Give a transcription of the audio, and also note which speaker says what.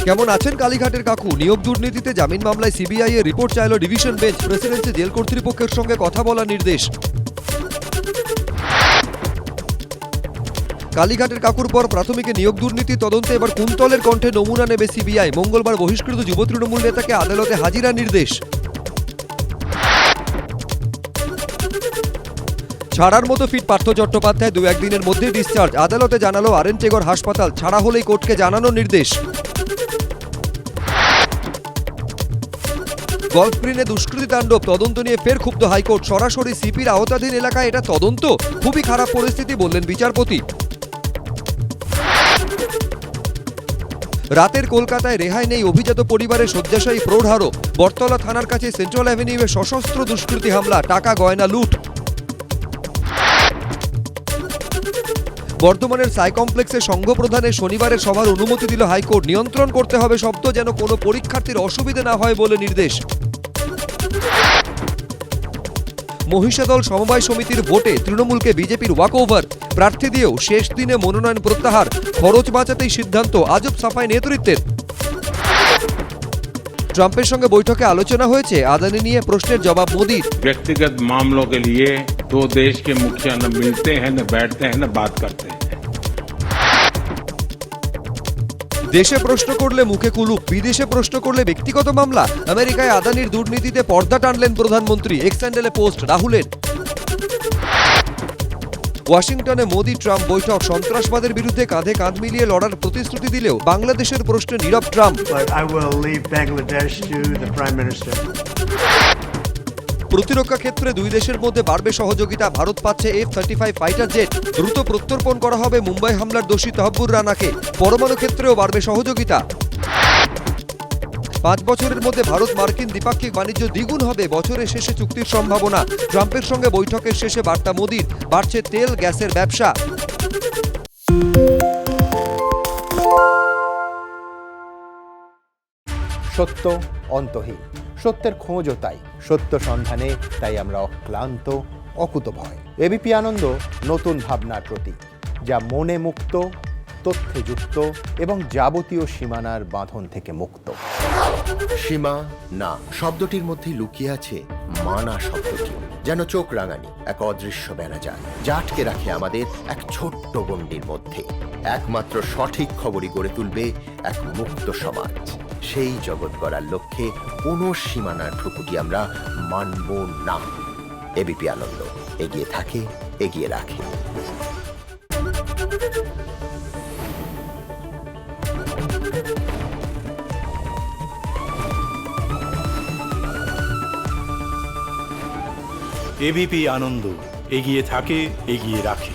Speaker 1: কেমন আছেন কালীঘাটের কাকু? নিয়োগ দুর্নীতিতে জামিন মামলায় সিবিআই এর রিপোর্ট চাইল ডিভিশন বেঞ্চ। প্রেসিডেন্সি জেল কর্তৃপক্ষের সঙ্গে কথা বলার নির্দেশ। কালীঘাটের কাকুর পর প্রাথমিকে নিয়োগ দুর্নীতি তদন্তে এবার কুন্তলের কণ্ঠে নমুনা নেবে সিবিআই। মঙ্গলবার বহিষ্কৃত যুব তৃণমূল নেতাকে আদালতে হাজিরার নির্দেশ। ছাড়ার মতো ফিট পার্থ চট্টোপাধ্যায় 2-1 দিনের মধ্যে ডিসচার্জ। আদালতে জানালো আরএন টেগর হাসপাতাল। ছাড়া হলেই কোর্টকে জানানোর নির্দেশ। গলফ গ্রিনে দুষ্কৃতী তাণ্ডব, তদন্ত নিয়ে ফের ক্ষুব্ধ হাইকোর্ট। সরাসরি সিপির আওতাধীন এলাকায় এটা তদন্ত? খুবই খারাপ পরিস্থিতি বললেন বিচারপতি। রাতের কলকাতায় রেহাই নেই অভিজাত পরিবারের শয্যাশায়ী প্রৌঢ়ারও। বটতলা থানার কাছে সেন্ট্রাল অ্যাভিনিউয়ে সশস্ত্র দুষ্কৃতী হামলা, টাকা গয়না লুট। বর্ধমানের সাই কমপ্লেক্সে সংঘ প্রধানের শনিবারের সভার অনুমতি দিল হাইকোর্ট। নিয়ন্ত্রণ করতে হবে শব্দ, যেন কোনো পরীক্ষার্থীর অসুবিধে না হয় বলে নির্দেশ। মহিষাদল সমবায় সমিতির ভোটে তৃণমূলকে বিজেপির ওয়াকওভার। প্রার্থী দিয়েও শেষ দিনে মনোনয়ন প্রত্যাহার। খরচ বাঁচাতেই সিদ্ধান্ত, আজব সাফাই নেতৃত্বের। ট্রাম্পের সঙ্গে বৈঠকে আলোচনা হয়েছে আদানি নিয়ে, প্রশ্নের জবাব মোদির।
Speaker 2: व्यक्तिगत मामलों के लिए दो देश के मुखिया न मिलते हैं, न बैठते हैं, न बात करते हैं।
Speaker 1: দেশে প্রশ্ন করলে মুখে কুলুপ, বিদেশে প্রশ্ন করলে ব্যক্তিগত মামলা। আমেরিকায় আদানির দুর্নীতিতে পর্দা টানলেন প্রধানমন্ত্রী। এক্স হ্যান্ডেলে পোস্ট রাহুলের। ওয়াশিংটনে মোদি ট্রাম্প বৈঠক। সন্ত্রাসবাদের বিরুদ্ধে কাঁধে কাঁধ মিলিয়ে লড়ার প্রতিশ্রুতি দিলেও বাংলাদেশের প্রশ্নে নীরব ট্রাম্প। প্রতিরক্ষা ক্ষেত্রে দুই দেশের মধ্যে বাড়বে সহযোগিতা। ভারত পাচ্ছে F-35 ফাইটার জেট। দ্রুত প্রত্যর্পণ করা হবে মুম্বাই হামলার দোষী তহব্বুর রানাকে। পরমাণু ক্ষেত্রেও বাড়বে সহযোগিতা। 5 বছরের মধ্যে ভারত মার্কিন দ্বিপাক্ষিক বাণিজ্য দ্বিগুণ হবে, বছরের শেষে চুক্তির সম্ভাবনা। ট্রাম্পের সঙ্গে বৈঠকের শেষে বার্তা মোদির। বাড়ছে তেল গ্যাসের ব্যবসা।
Speaker 3: সত্য অন্তহীন, সত্যের খোঁজও তাই। সত্য সন্ধানে তাই আমরা অক্লান্ত, অকুতভয়। এবিপি আনন্দ নতুন ভাবনার প্রতীক, যা মনে মুক্ত, তথ্যে যুক্ত এবং যাবতীয় সীমানার বাঁধন থেকে মুক্ত।
Speaker 4: সীমা না শব্দটির মধ্যে লুকিয়ে আছে মানা শব্দটি, যেন চোখ রাঙানি এক অদৃশ্য বেড়াজাল, যা আটকে রাখে আমাদের এক ছোট্ট গণ্ডির মধ্যে। একমাত্র সঠিক খবরই গড়ে তুলবে এক মুক্ত সমাজ। সেই জগৎ গড়ার লক্ষ্যে কোনো সীমানার ঠুকুটি আমরা মানব না। এবিপি আনন্দ এগিয়ে থাকে, এগিয়ে রাখে।
Speaker 5: এবিপি আনন্দ এগিয়ে থাকে, এগিয়ে রাখে।